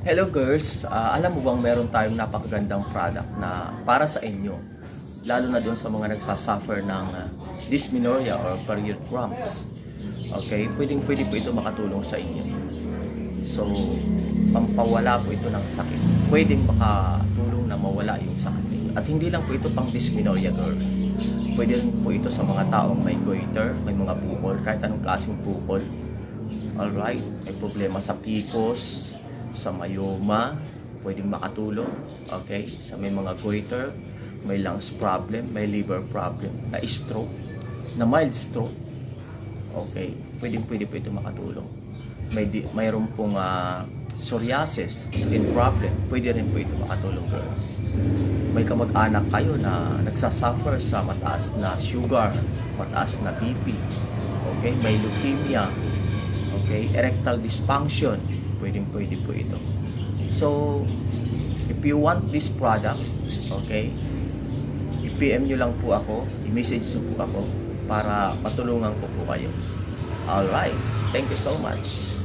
Hello girls, alam mo bang meron tayong napakagandang product na para sa inyo, lalo na doon sa mga nagsasuffer ng dysmenorrhea or period cramps. Okay, pwede po ito makatulong sa inyo. So, pampawala po ito ng sakit. Pwedeng makatulong na mawala yung sakit ninyo. At hindi lang po ito pang dysmenorrhea girls. Pwede rin po ito sa mga taong may goiter, may mga bukol, kahit anong klaseng bukol. Alright, may problema sa PCOS, sa myoma, pwedeng makatulong. Okay, sa may mga goiter, may lungs problem, may liver problem, na stroke, na mild stroke. Okay, pwede po ito makatulong. Mayroon pong psoriasis, skin problem, pwede rin po ito makatulong girls. May kamag-anak kayo na nagsasuffer sa mataas na sugar, mataas na BP, okay, may leukemia, okay, erectile dysfunction, pwede po ito. So, if you want this product, okay, i-PM nyo lang po ako, i-message nyo po ako para patulungan ko po kayo. Alright, thank you so much.